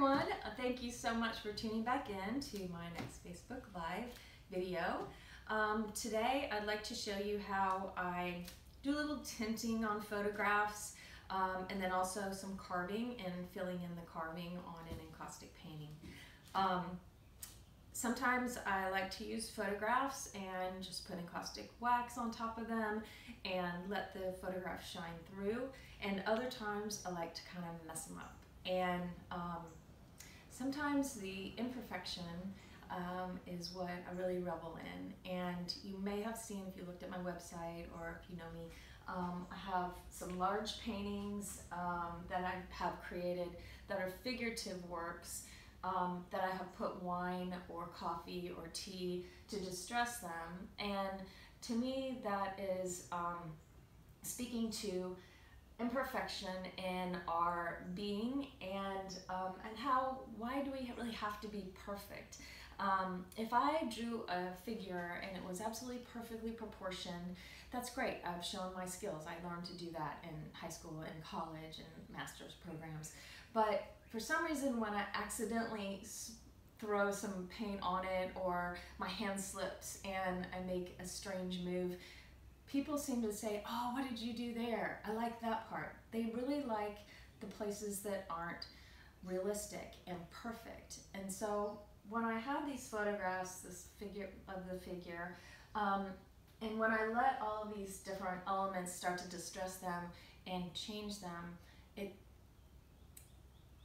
everyone. Thank you so much for tuning back in to my next Facebook Live video. Today I'd like to show you how I do a little tinting on photographs and then also some carving and filling in the carving on an encaustic painting. Sometimes I like to use photographs and just put encaustic wax on top of them and let the photograph shine through, and other times I like to kind of mess them up. And sometimes the imperfection is what I really revel in. And you may have seen, if you looked at my website or if you know me, I have some large paintings that I have created that are figurative works that I have put wine or coffee or tea to distress them. And to me, that is speaking to imperfection in our being, and why do we really have to be perfect? If I drew a figure and it was absolutely perfectly proportioned, that's great. I've shown my skills. I learned to do that in high school and college and master's programs. But for some reason, when I accidentally throw some paint on it, or my hand slips and I make a strange move, people seem to say, "Oh, what did you do there? I like that part." They really like the places that aren't realistic and perfect. And so when I have these photographs, this figure, and when I let all of these different elements start to distress them and change them, it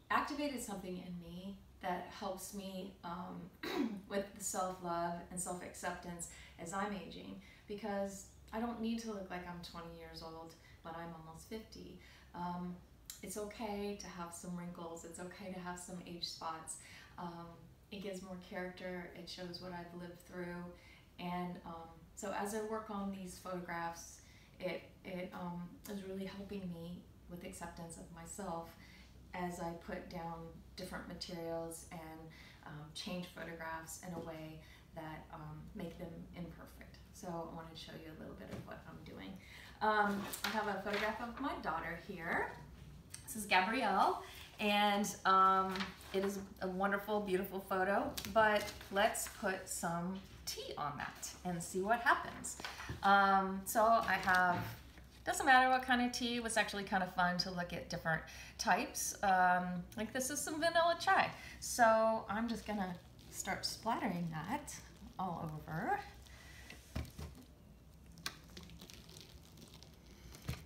activated something in me that helps me with the self-love and self-acceptance as I'm aging, because I don't need to look like I'm 20 years old when I'm almost 50. It's okay to have some wrinkles. It's okay to have some age spots. It gives more character. It shows what I've lived through. And so as I work on these photographs, it is really helping me with acceptance of myself as I put down different materials and change photographs in a way that make them imperfect. So I want to show you a little bit of what I'm doing. I have a photograph of my daughter here. This is Gabrielle, and it is a wonderful, beautiful photo, but let's put some tea on that and see what happens. So I have, doesn't matter what kind of tea. It was actually kind of fun to look at different types. Like this is some vanilla chai. So I'm just gonna start splattering that all over.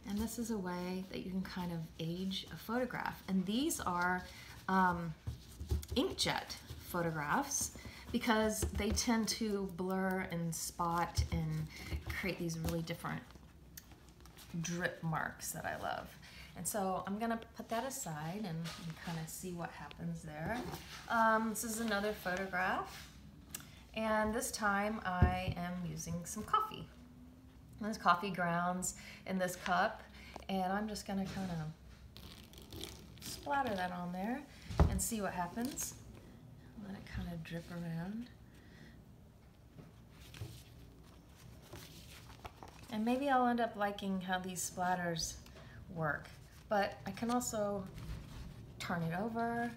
And this is a way that you can kind of age a photograph. And these are inkjet photographs, because they tend to blur and spot and create these really different drip marks that I love. And so I'm gonna put that aside and kind of see what happens there. This is another photograph, and this time I am using some coffee. There's coffee grounds in this cup, and I'm just gonna kind of splatter that on there and see what happens. Let it kind of drip around. And maybe I'll end up liking how these splatters work, but I can also turn it over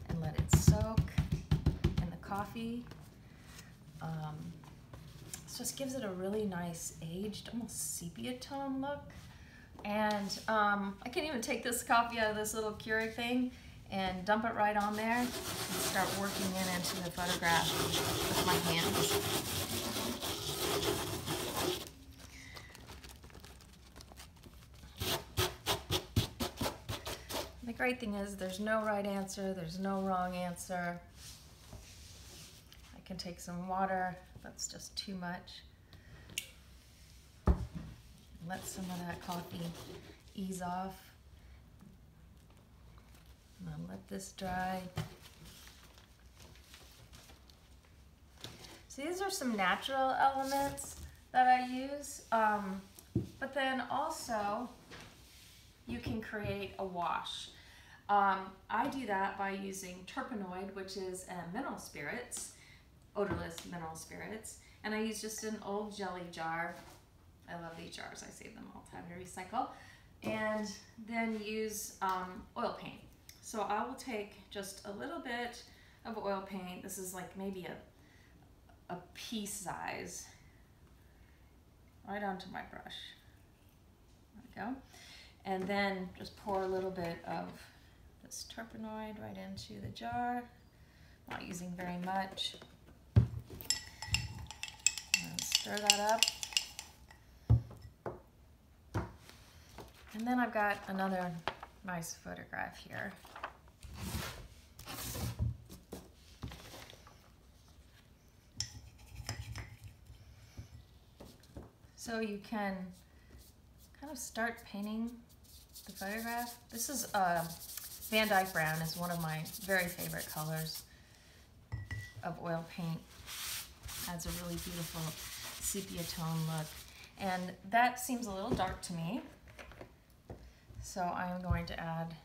and let it soak in the coffee. It just gives it a really nice aged, almost sepia tone look. And I can even take this coffee out of this little Keurig thing and dump it right on there and start working it into the photograph with my hands. The great thing is there's no right answer, there's no wrong answer. I can take some water, that's just too much. Let some of that coffee ease off. And then let this dry. So these are some natural elements that I use, but then also you can create a wash. I do that by using terpenoid, which is mineral spirits, odorless mineral spirits, and I use just an old jelly jar. I love these jars, I save them all the time to recycle. And then use oil paint. So I will take just a little bit of oil paint. This is like maybe a pea size, right onto my brush. There we go. And then just pour a little bit of this terpenoid right into the jar. Not using very much. And stir that up. And then I've got another nice photograph here. So you can kind of start painting the photograph. This is Van Dyke Brown is one of my very favorite colors of oil paint. Adds a really beautiful sepia tone look. And that seems a little dark to me. So I'm going to add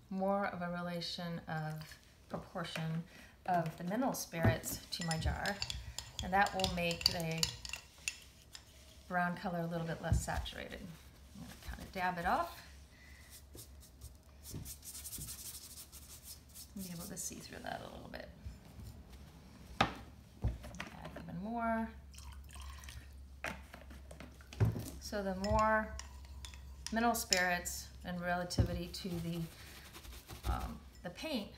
more of a proportion of the mineral spirits to my jar. And that will make the brown color a little bit less saturated. I'm going to kind of dab it off. Be able to see through that a little bit. Add even more. So the more mineral spirits and relativity to the paint,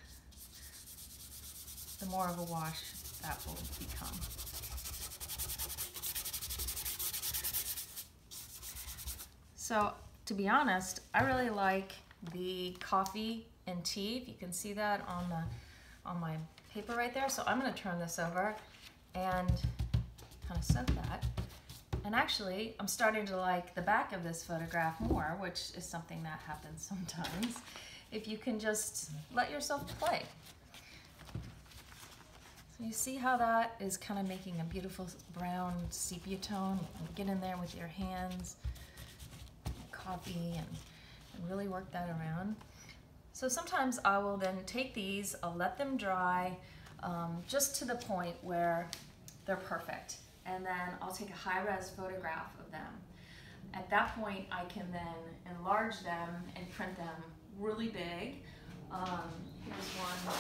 the more of a wash that will become. So to be honest, I really like the coffee and tea. If you can see that on my paper right there. So I'm going to turn this over and kind of soak that. And actually, I'm starting to like the back of this photograph more, which is something that happens sometimes, if you can just let yourself play. So you see how that is kind of making a beautiful brown sepia tone. You can get in there with your hands, coffee, and really work that around. So sometimes I will then take these, I'll let them dry just to the point where they're perfect. And then I'll take a high-res photograph of them. At that point, I can then enlarge them and print them really big. Here's one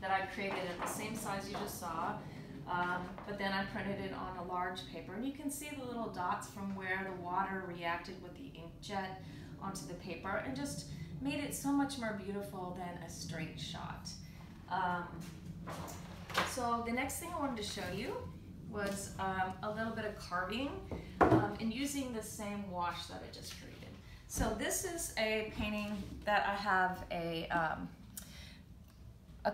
that I created at the same size you just saw, but then I printed it on a large paper. And you can see the little dots from where the water reacted with the inkjet onto the paper and just made it so much more beautiful than a straight shot. So the next thing I wanted to show you was a little bit of carving and using the same wash that I just created. So this is a painting that I have a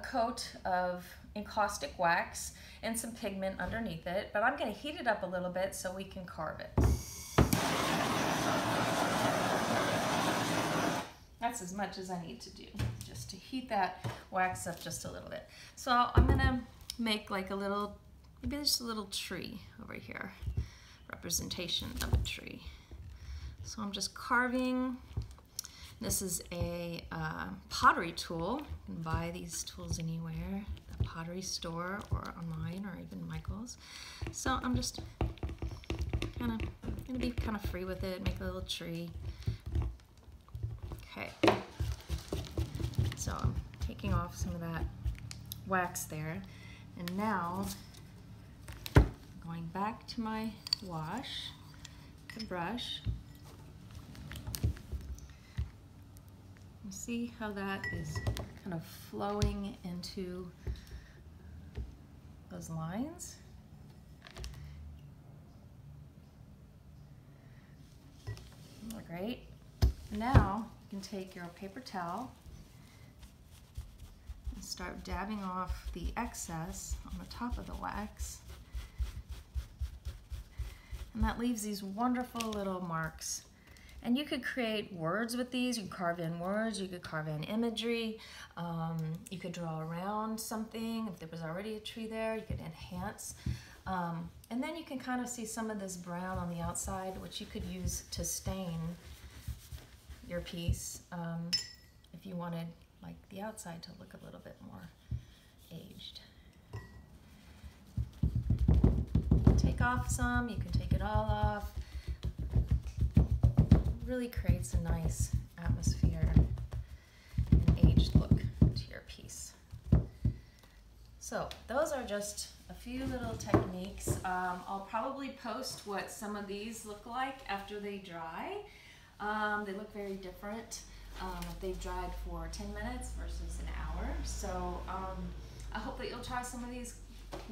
coat of encaustic wax and some pigment underneath it, but I'm going to heat it up a little bit so we can carve it. That's as much as I need to do, just to heat that wax up just a little bit. So I'm going to make like a little, maybe just a little tree over here, representation of a tree. So I'm just carving. This is a pottery tool. You can buy these tools anywhere, a pottery store or online or even Michael's. So I'm just gonna be kind of free with it, make a little tree. Okay, so I'm taking off some of that wax there, and now going back to my wash, the brush. You see how that is kind of flowing into those lines? Great. Now you can take your paper towel and start dabbing off the excess on the top of the wax. And that leaves these wonderful little marks. And you could create words with these. You could carve in words, you could carve in imagery, you could draw around something. If there was already a tree there, you could enhance. And then you can kind of see some of this brown on the outside, which you could use to stain your piece if you wanted like the outside to look a little bit more aged. Take off some, you can take it all off. Really creates a nice atmosphere. So those are just a few little techniques. I'll probably post what some of these look like after they dry. They look very different if they've dried for 10 minutes versus an hour. So I hope that you'll try some of these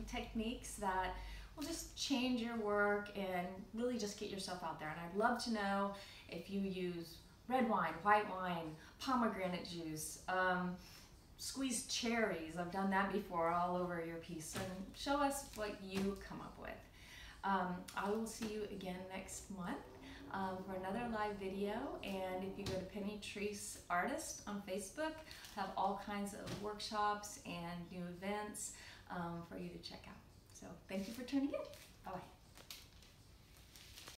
techniques that will just change your work and really just get yourself out there. And I'd love to know if you use red wine, white wine, pomegranate juice, squeezed cherries. I've done that before all over your piece, and show us what you come up with. I will see you again next month for another live video, and if you go to Penny Treese Artist on Facebook, I have all kinds of workshops and new events for you to check out. So thank you for tuning in. Bye-bye.